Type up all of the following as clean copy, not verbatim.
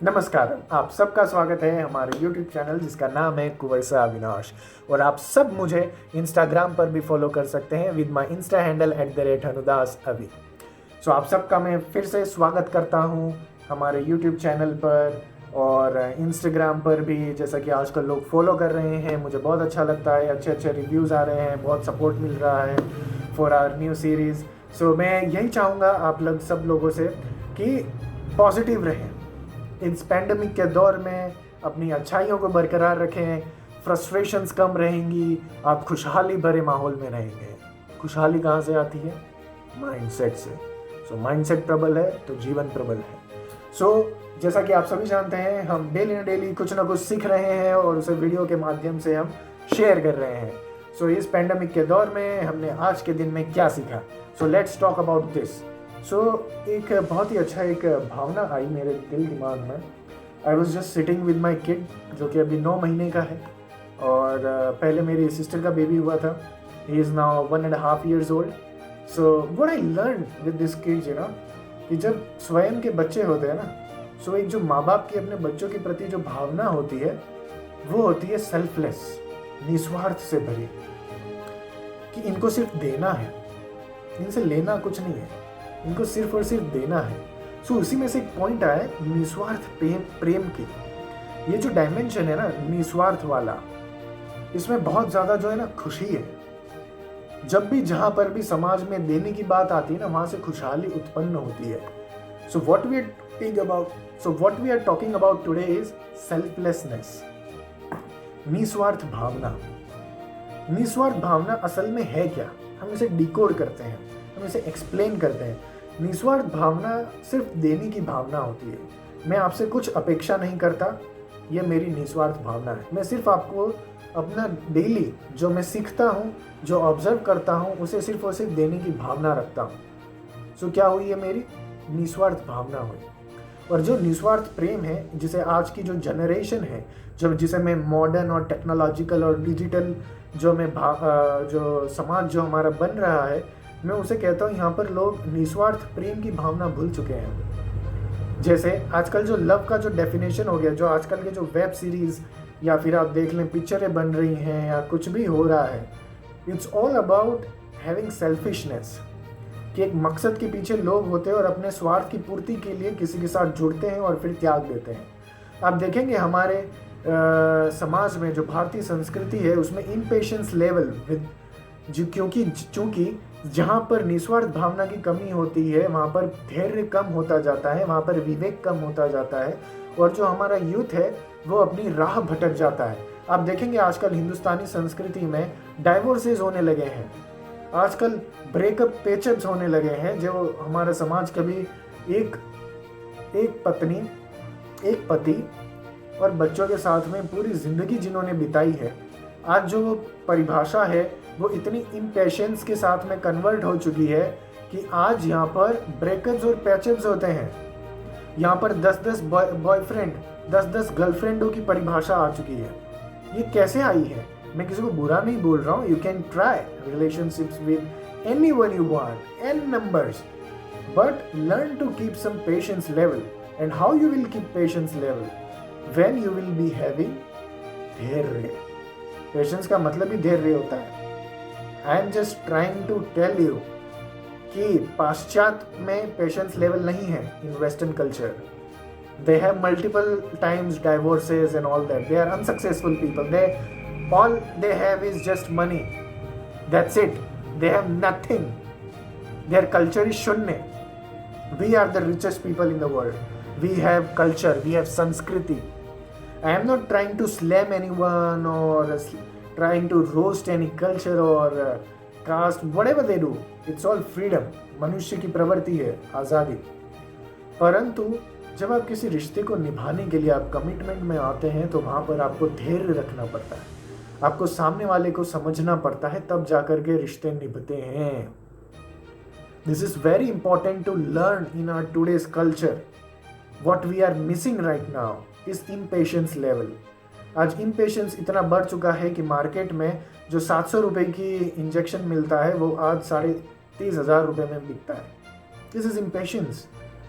नमस्कार, आप सबका स्वागत है हमारे YouTube चैनल जिसका नाम है कुंवर सा अविनाश। और आप सब मुझे Instagram पर भी फॉलो कर सकते हैं विद माई इंस्टा हैंडल @अनुदास_अवि। सो आप सबका मैं फिर से स्वागत करता हूँ हमारे YouTube चैनल पर और Instagram पर भी। जैसा कि आजकल लोग फॉलो कर रहे हैं, मुझे बहुत अच्छा लगता है। अच्छे अच्छे रिव्यूज़ आ रहे हैं, बहुत सपोर्ट मिल रहा है फॉर आवर न्यू सीरीज़। सो मैं यही चाहूँगा आप लोग सब लोगों से कि पॉजिटिव रहें, इस पैंडमिक के दौर में अपनी अच्छाइयों को बरकरार रखें, फ्रस्ट्रेशंस कम रहेंगी, आप खुशहाली भरे माहौल में रहेंगे। खुशहाली कहाँ से आती है? माइंडसेट से। सो माइंडसेट प्रबल है तो जीवन प्रबल है। सो जैसा कि आप सभी जानते हैं, हम डेली कुछ ना कुछ सीख रहे हैं और उसे वीडियो के माध्यम से हम शेयर कर रहे हैं। सो इस पैंडमिक के दौर में हमने आज के दिन में क्या सीखा? So let's talk about this. एक बहुत ही अच्छा एक भावना आई मेरे दिल दिमाग में। I was just sitting with my kid जो कि अभी 9 महीने का है और पहले मेरी सिस्टर का बेबी हुआ था। He is now 1.5 years old। So what I learn with this kids कि जब स्वयं के बच्चे होते हैं ना, सो एक जो माँ बाप की अपने बच्चों के प्रति जो भावना होती है वो होती है सेल्फलेस, निस्वार्थ से भरी, कि इनको सिर्फ देना है, इनसे लेना कुछ नहीं है, इनको सिर्फ और सिर्फ देना है। सो उसी में से एक पॉइंट आया निस्वार्थ प्रेम की। ये जो डायमेंशन है ना निस्वार्थ वाला, इसमें बहुत ज़्यादा जो है ना खुशी है। जब भी जहाँ पर भी समाज में देने की बात आती है ना, वहाँ से खुशहाली उत्पन्न होती है। So what we are talking about today is selflessness, निस्वार्थ भावना। निस्वार्थ भावना असल में है क्या? हम इसे डिकोड करते हैं, हम इसे एक्सप्लेन करते हैं। निस्वार्थ भावना सिर्फ देने की भावना होती है। मैं आपसे कुछ अपेक्षा नहीं करता, यह मेरी निस्वार्थ भावना है। मैं सिर्फ आपको अपना डेली जो मैं सीखता हूँ, जो ऑब्जर्व करता हूँ, उसे सिर्फ और सिर्फ देने की भावना रखता हूँ। सो क्या हुई है? मेरी निस्वार्थ भावना हुई। और जो निस्वार्थ प्रेम है, जिसे आज की जो जनरेशन है, जिसे मैं मॉडर्न और टेक्नोलॉजिकल और डिजिटल जो समाज जो हमारा बन रहा है, मैं उसे कहता हूँ यहाँ पर लोग निस्वार्थ प्रेम की भावना भूल चुके हैं। जैसे आजकल जो लव का जो डेफिनेशन हो गया, जो आजकल के जो वेब सीरीज़ या फिर आप देख लें पिक्चरें बन रही हैं या कुछ भी हो रहा है, it's all about having selfishness, कि एक मकसद के पीछे लोग होते हैं और अपने स्वार्थ की पूर्ति के लिए किसी के साथ जुड़ते हैं और फिर त्याग देते हैं। आप देखेंगे हमारे समाज में जो भारतीय संस्कृति है उसमें इम्पेशेंस लेवल चूँकि जहाँ पर निस्वार्थ भावना की कमी होती है वहाँ पर धैर्य कम होता जाता है, वहाँ पर विवेक कम होता जाता है और जो हमारा यूथ है वो अपनी राह भटक जाता है। आप देखेंगे आजकल हिंदुस्तानी संस्कृति में डाइवोर्सेस होने लगे हैं, आजकल ब्रेकअप पेचअप्स होने लगे हैं। जो हमारा समाज कभी एक पत्नी, एक पति और बच्चों के साथ में पूरी ज़िंदगी जिन्होंने बिताई है, आज जो परिभाषा है वो इतनी इम्पेशेंस के साथ में कन्वर्ट हो चुकी है कि आज यहाँ पर ब्रेकअप्स और पैचअप्स होते हैं। यहाँ पर 10-10 बॉयफ्रेंड, 10-10 गर्लफ्रेंडों की परिभाषा आ चुकी है। ये कैसे आई है? मैं किसी को बुरा नहीं बोल रहा हूँ। You can try relationships with anyone you want, n numbers, but learn to keep some patience level. And how you will keep patience level? When you will be having धैर्य। पेशेंस का मतलब ही धैर्य होता है। I am just trying to tell you कि पाश्चात्य में पेशेंस लेवल नहीं है in western culture. They have multiple times divorces and all that. They are unsuccessful people. All they have is just money, that's it. They have nothing. Their culture is शून्य। We are the richest people in the world. We have culture, we have संस्कृति। I am not trying to slam anyone or trying to roast any culture or caste, whatever they do. It's all freedom. मनुष्य की प्रवृत्ति है, आज़ादी। परंतु जब आप किसी रिश्ते को निभाने के लिए आप कमिटमेंट में आते हैं तो वहाँ पर आपको धैर्य रखना पड़ता है, आपको सामने वाले को समझना पड़ता है, तब जाकर के रिश्ते निभते हैं। This is very important to learn in our today's culture. What we are missing right now इस इम्पेशेंस लेवल। आज इम्पेशेंस इतना बढ़ चुका है कि मार्केट में जो 700 रुपये की इंजेक्शन मिलता है वो आज 30,500 रुपये में बिकता है। This is impatience.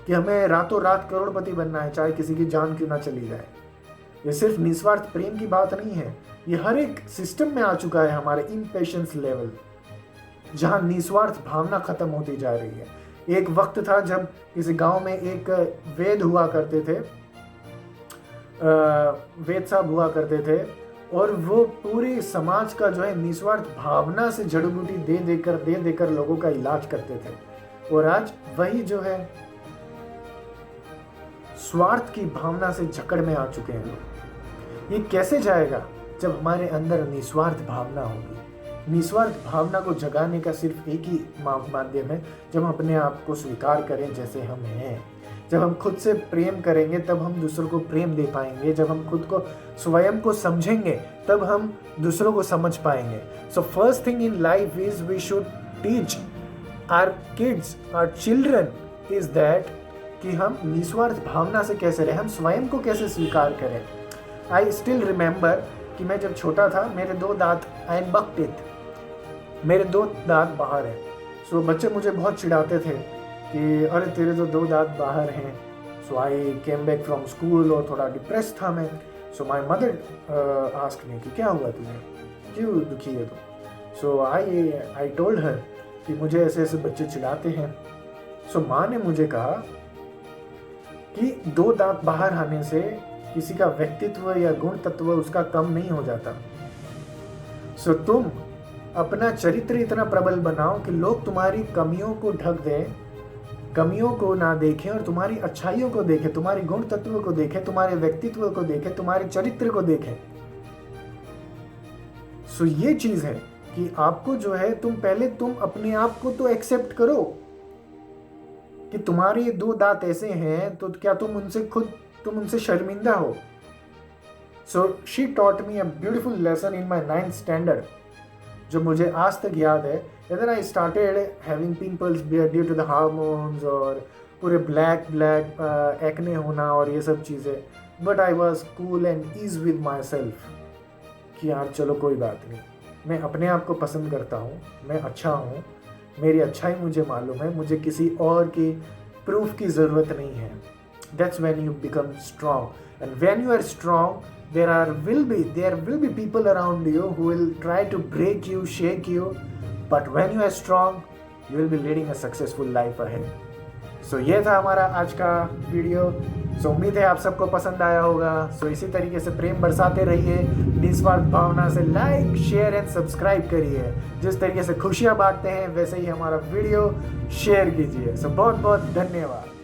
कि हमें रातों रात करोड़पति बनना है, चाहे किसी की जान क्यों ना चली जाए। ये सिर्फ निस्वार्थ प्रेम की बात नहीं है, ये हर एक सिस्टम में आ चुका है। हमारे इम्पेशेंस लेवल, जहां निस्वार्थ भावना खत्म होती जा रही है। एक वक्त था जब किसी गांव में एक वेद हुआ करते थे, वेद साहब हुआ करते थे, और वो पूरे समाज का जो है निस्वार्थ भावना से जड़ी बूटी दे देकर लोगों का इलाज करते थे। और आज वही जो है स्वार्थ की भावना से जकड़ में आ चुके हैं लोग। ये कैसे जाएगा जब हमारे अंदर निस्वार्थ भावना होगी। निस्वार्थ भावना को जगाने का सिर्फ एक ही माध्यम है, जब हम अपने आप को स्वीकार करें जैसे हम हैं। जब हम खुद से प्रेम करेंगे तब हम दूसरों को प्रेम दे पाएंगे। जब हम खुद को स्वयं को समझेंगे तब हम दूसरों को समझ पाएंगे। So first thing in life is we should teach our kids, our children is that कि हम निस्वार्थ भावना से कैसे रहें, हम स्वयं को कैसे स्वीकार करें। आई स्टिल रिमेंबर कि मैं जब छोटा था, मेरे 2 दांत, आई एम बक टीथ, मेरे 2 दांत बाहर हैं। सो बच्चे मुझे बहुत चिढ़ाते थे कि अरे तेरे तो 2 दांत बाहर हैं। सो आई केम बैक फ्रॉम स्कूल और थोड़ा डिप्रेस था मैं। सो माई मदर आस्क्ड मी कि क्या हुआ तुझे, क्यों दुखी है तू। सो आई टोल्ड हर कि मुझे ऐसे ऐसे बच्चे चिढ़ाते हैं। सो माँ ने मुझे कहा कि 2 दांत बाहर आने से किसी का व्यक्तित्व या गुण तत्व उसका कम नहीं हो जाता। सो तुम अपना चरित्र इतना प्रबल बनाओ कि लोग तुम्हारी कमियों को ढक दें, कमियों को ना देखें और तुम्हारी अच्छाइयों को देखें, तुम्हारे गुण तत्व को देखें, तुम्हारे व्यक्तित्व को देखें, तुम्हारे चरित्र को देखें। सो ये चीज है कि आपको जो है तुम अपने आप को तो एक्सेप्ट करो कि तुम्हारे 2 दांत ऐसे हैं, तो क्या तुम उनसे शर्मिंदा हो। So she taught me a beautiful lesson in my 9th standard, जो मुझे आज तक याद है। Then I started having pimples due to the hormones और पूरे ब्लैक एक्ने होना और ये सब चीज़ें, but I was cool and ease with myself कि यार चलो कोई बात नहीं, मैं अपने आप को पसंद करता हूँ, मैं अच्छा हूँ, मेरी अच्छाई मुझे मालूम है, मुझे किसी और की प्रूफ की ज़रूरत नहीं है। That's when you become strong, and when you are strong there will be people around you who will try to break you, shake you, but when you are strong you will be leading a successful life ahead. So ये था हमारा आज का video. सो उम्मीद है आप सबको पसंद आया होगा। सो इसी तरीके से प्रेम बरसाते रहिए, निस्वार्थ भावना से लाइक, शेयर एंड सब्सक्राइब करिए। जिस तरीके से खुशियाँ बांटते हैं वैसे ही हमारा वीडियो शेयर कीजिए। सो बहुत बहुत धन्यवाद।